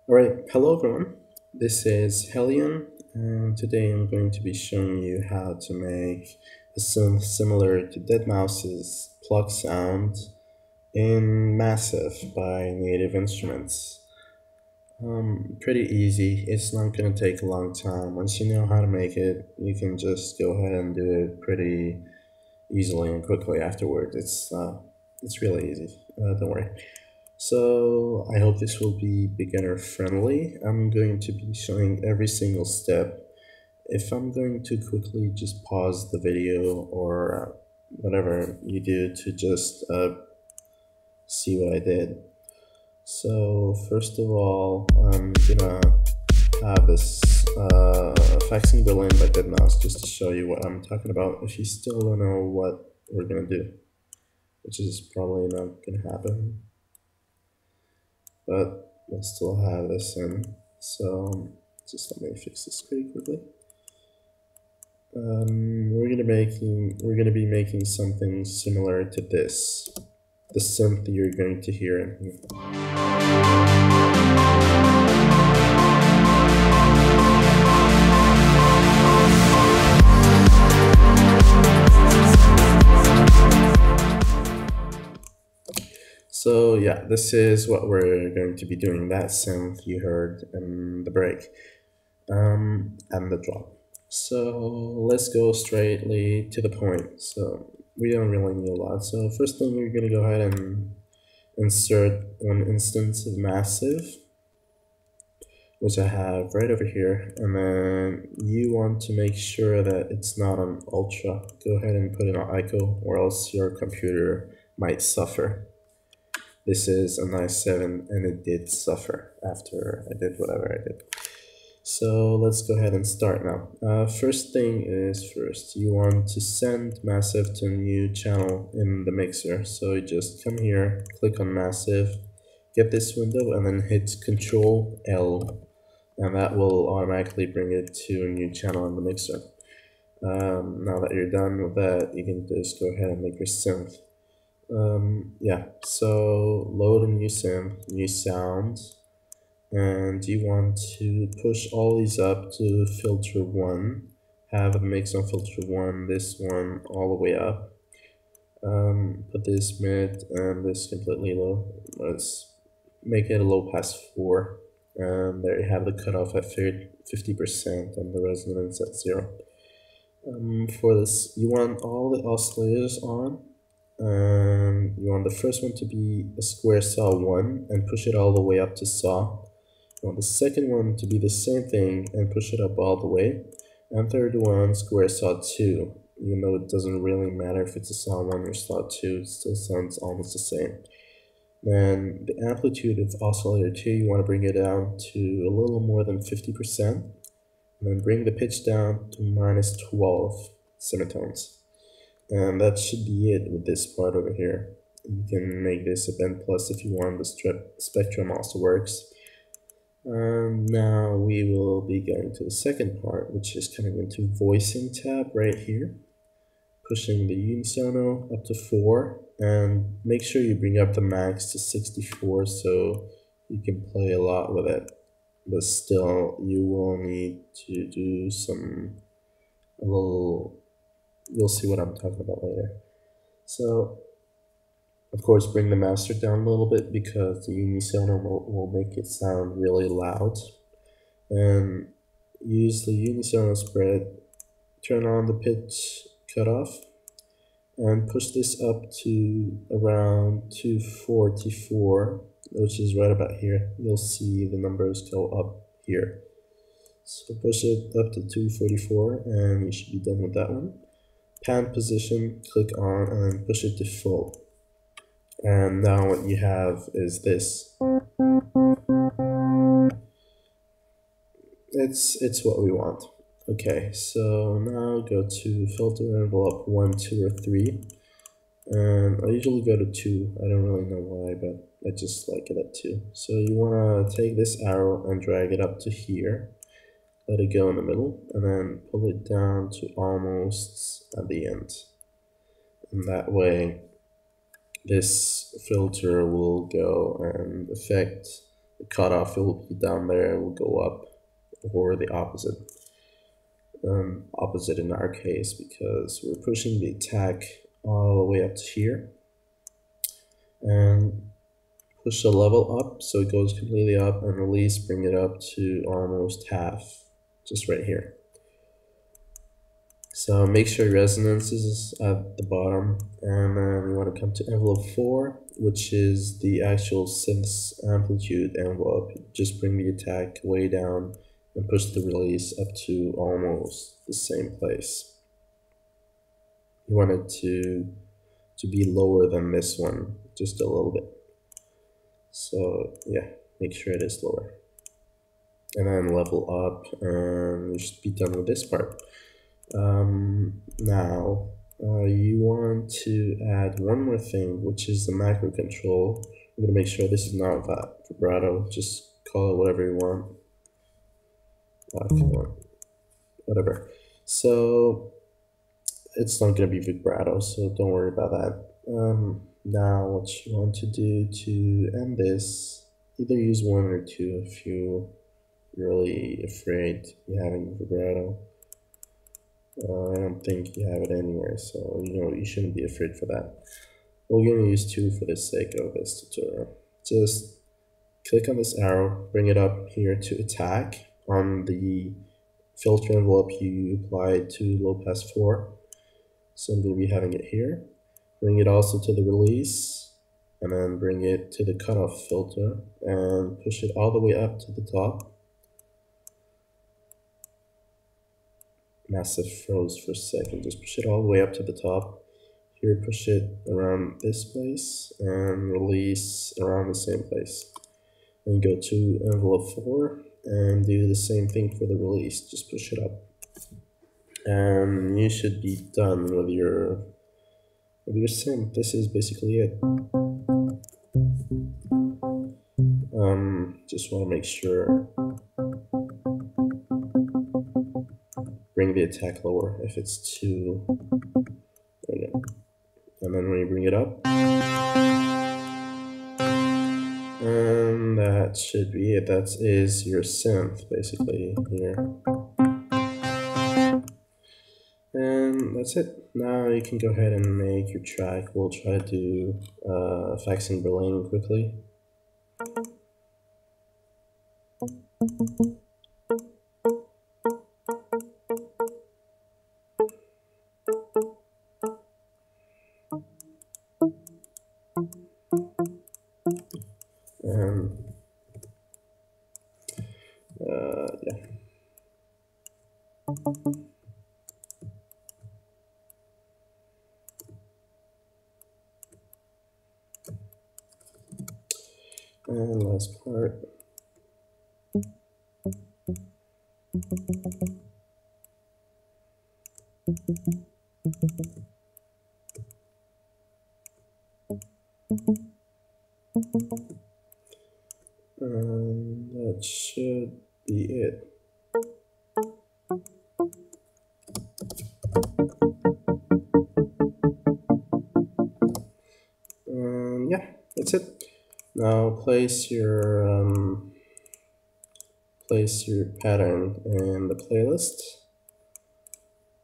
Alright, hello everyone. This is Helion, and today I'm going to be showing you how to make a synth similar to Deadmau5's pluck sound in Massive by Native Instruments. Pretty easy. It's not going to take a long time. Once you know how to make it, you can just go ahead and do it pretty easily and quickly afterwards. It's really easy. Don't worry. So I hope this will be beginner friendly. I'm going to be showing every single step. If I'm going to quickly just pause the video or whatever you do to just see what I did. So first of all, I'm gonna have this Faxing Berlin by Deadmau5 just to show you what I'm talking about if you still don't know what we're gonna do, which is probably not gonna happen, but we'll still have this in. So just let me fix this pretty quickly. We're gonna be making something similar to this, the synth you're going to hear in here. So yeah, this is what we're going to be doing, that synth you heard in the break, and the drop. So let's go straightly to the point. So we don't really need a lot. So first thing, you're gonna go ahead and insert one instance of Massive, which I have right over here, and then you want to make sure that it's not on Ultra. Go ahead and put it on ICO, or else your computer might suffer. This is a nice 7, and it did suffer after I did whatever I did. So let's go ahead and start now. First thing is first, you want to send Massive to a new channel in the mixer. So you just come here, click on Massive, get this window, and then hit Control L, and that will automatically bring it to a new channel in the mixer. Now that you're done with that, you can just go ahead and make your synth. Yeah, so load a new synth, new sound, and you want to push all these up to filter 1, have a mix on filter 1, this one all the way up, put this mid and this completely low. Let's make it a low pass 4, and there you have the cutoff at 50% and the resonance at 0. For this, you want all the oscillators on. You want the first one to be a square saw 1 and push it all the way up to saw. You want the second one to be the same thing and push it up all the way. And third one, square saw 2. Even though it doesn't really matter if it's a saw 1 or saw 2, it still sounds almost the same. Then the amplitude of oscillator 2, you want to bring it down to a little more than 50%. And then bring the pitch down to minus 12 semitones. And that should be it with this part over here. You can make this a bend plus if you want. The spectrum also works. Now we will be going to the second part, which is coming into voicing tab right here. Pushing the unisono up to 4, and make sure you bring up the max to 64 so you can play a lot with it. But still, you will need to do you'll see what I'm talking about later. So, of course, bring the master down a little bit because the unisono will make it sound really loud. And use the unisono spread, turn on the pitch cutoff, and push this up to around 244, which is right about here. You'll see the numbers go up here. So push it up to 244, and you should be done with that one. Pan position, click on, and then push it to full. And now what you have is this. It's what we want. Okay, so now go to filter envelope 1, 2, or 3. And I usually go to 2. I don't really know why, but I just like it at 2. So you want to take this arrow and drag it up to here. Let it go in the middle, and then pull it down to almost at the end. And that way, this filter will go and affect the cutoff will be down there, it will go up, or the opposite. Opposite in our case, because we're pushing the attack all the way up to here, and push the level up so it goes completely up, and release, bring it up to almost half, just right here. So make sure resonance is at the bottom, and then we want to come to envelope 4, which is the actual synth amplitude envelope. Just bring the attack way down and push the release up to almost the same place. You want it to be lower than this one, just a little bit. So yeah, make sure it is lower. And then level up, and you should be done with this part. Now, you want to add one more thing, which is the macro control. I'm going to make sure this is not vibrato, just call it whatever you want. Come on. Whatever. So, it's not going to be vibrato, so don't worry about that. Now, what you want to do to end this, either use 1 or 2 if you're really afraid you're having vibrato. I don't think you have it anywhere, so you shouldn't be afraid for that. We're going to use 2 for the sake of this tutorial. Just click on this arrow, bring it up here to attack on the filter envelope you applied to low pass 4. So I'm going to be having it here. Bring it also to the release, and then bring it to the cutoff filter and push it all the way up to the top. Massive froze for a second. Just push it all the way up to the top. Here, push it around this place and release around the same place. Then go to envelope 4 and do the same thing for the release. Just push it up, and you should be done with your synth. This is basically it. Just want to make sure. Bring the attack lower if it's too. Okay. And then when you bring it up, and that should be it. That is your synth basically here, and that's it. Now you can go ahead and make your track. We'll try to do Faxing Berlin quickly. Yeah. And last part. And that should be it. Yeah, that's it. Now place your pattern in the playlist,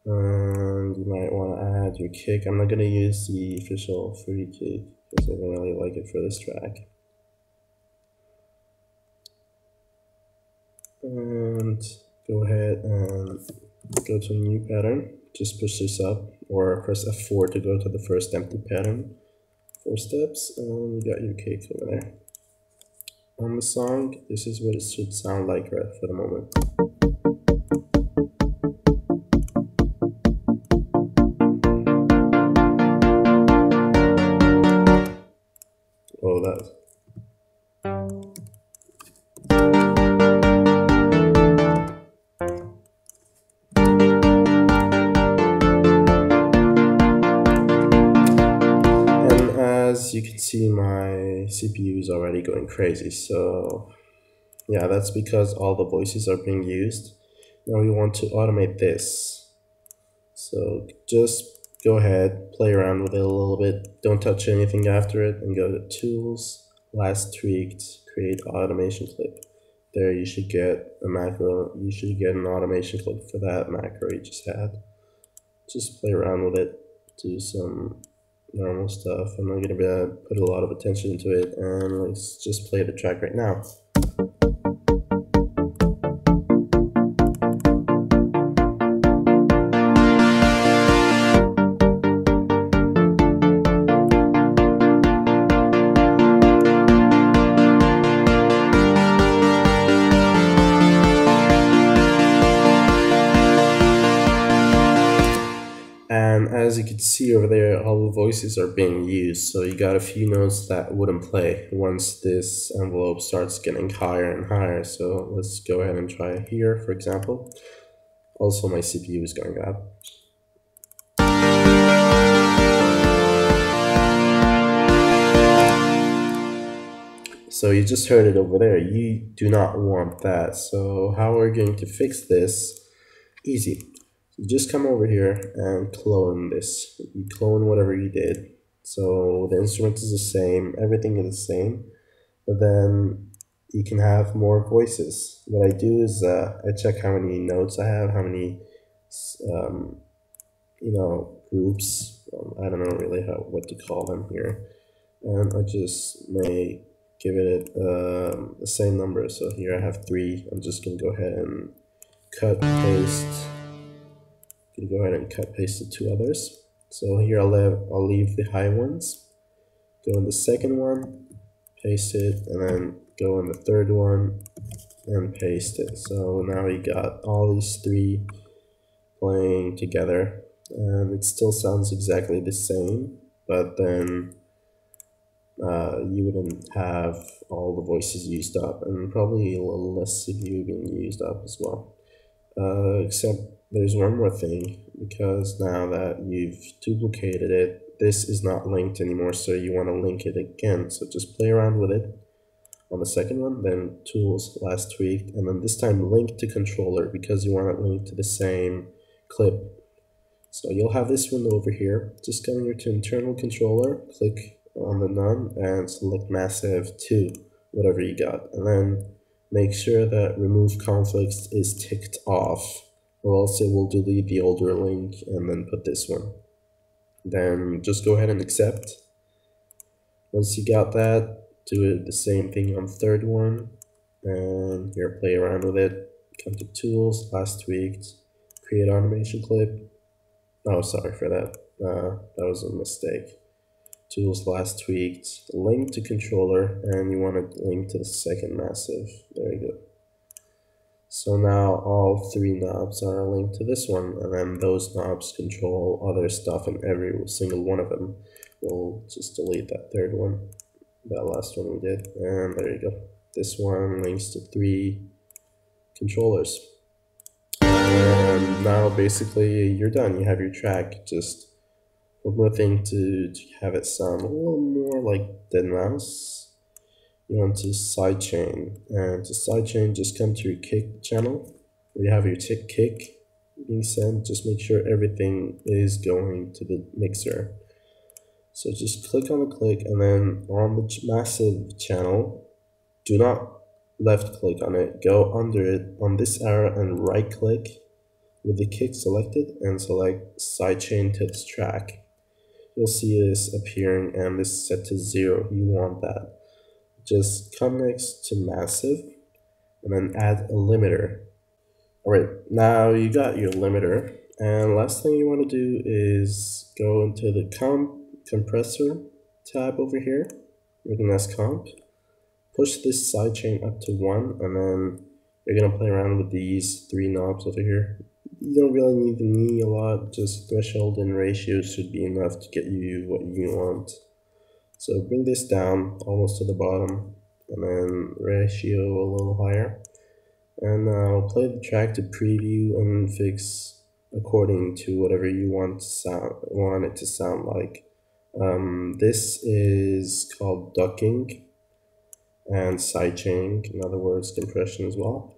and you might want to add your kick. I'm not going to use the official free kick because I don't really like it for this track. And go ahead and go to a new pattern. Just push this up, or press F4 to go to the first empty pattern. 4 steps, and you got your cake over there. On the song, this is what it should sound like right for the moment. Oh, that. As you can see, my CPU is already going crazy, so yeah, that's because all the voices are being used. Now we want to automate this, so just go ahead, play around with it a little bit, don't touch anything after it, and go to Tools, Last Tweaked, create automation clip. There you should get a macro, you should get an automation clip for that macro you just had. Just play around with it, do some normal stuff. I'm not going to put a lot of attention into it, and let's just play the track right now. And as you can see over there, all the voices are being used, so you got a few notes that wouldn't play once this envelope starts getting higher and higher. So let's go ahead and try here, for example. Also, my CPU is going up. So you just heard it over there. You do not want that. So how are we going to fix this? Easy. You just come over here and clone this. You clone whatever you did. So the instrument is the same, everything is the same, but then you can have more voices. What I do is I check how many notes I have, how many groups. I don't know really what to call them here, and I just may give it the same number. So here I have 3. I'm just gonna go ahead and cut paste. Go ahead and cut paste the 2 others. So here I'll leave the high ones, go in the second one, paste it, and then go in the third one and paste it. So now you got all these 3 playing together, and it still sounds exactly the same, but then you wouldn't have all the voices used up, and probably a little less CPU being used up as well. Except there's one more thing, because now that you've duplicated it, this is not linked anymore, so you want to link it again. So just play around with it on the second one, then tools, last tweaked, and then this time link to controller, because you want it linked to the same clip. So you'll have this window over here. Just come here to internal controller, click on the none, and select massive to whatever you got, and then make sure that remove conflicts is ticked off, or else it will delete the older link and then put this one. Then just go ahead and accept. Once you got that, do it the same thing on the third one, and here play around with it. Come to tools, last tweaked, create automation clip. Oh, sorry for that. That was a mistake. Tools, last tweaked, link to controller, and you want to link to the second massive. There you go. So now all 3 knobs are linked to this one, and then those knobs control other stuff in every single one of them. We'll just delete that third one, that last one we did, and there you go. This one links to 3 controllers. And now basically you're done. You have your track. Just one more thing to have it sound a little more like Deadmau5. You want to sidechain, and to sidechain, just come to your kick channel where you have your kick being sent. Just make sure everything is going to the mixer. So just click on the click, and then on the massive channel, do not left click on it, go under it on this arrow and right click with the kick selected and select sidechain to this track. You'll see this appearing, and this is set to 0. You want that. Just come next to massive and then add a limiter. Alright, now you got your limiter, and last thing you want to do is go into the compressor tab over here, written as comp. Push this sidechain up to 1, and then you're going to play around with these 3 knobs over here. You don't really need the knee a lot, just threshold and ratio should be enough to get you what you want. So bring this down almost to the bottom, and then ratio a little higher. And I'll play the track to preview and fix according to whatever you want it to sound like. This is called ducking and sidechaining, in other words, compression as well.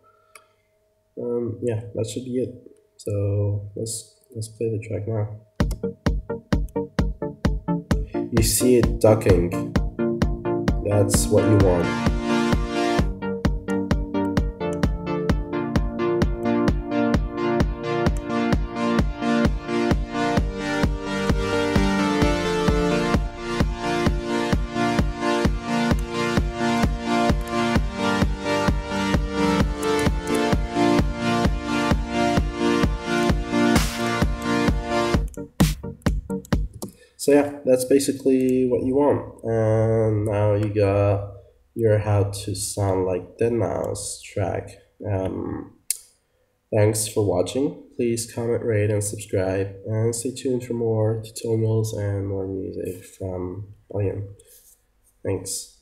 Yeah, that should be it. So let's play the track now. You see it ducking. That's what you want. So yeah, that's basically what you want. And now you got your how to sound like Deadmau5 track. Thanks for watching. Please comment, rate, and subscribe. And stay tuned for more tutorials and more music from Berlin. Thanks.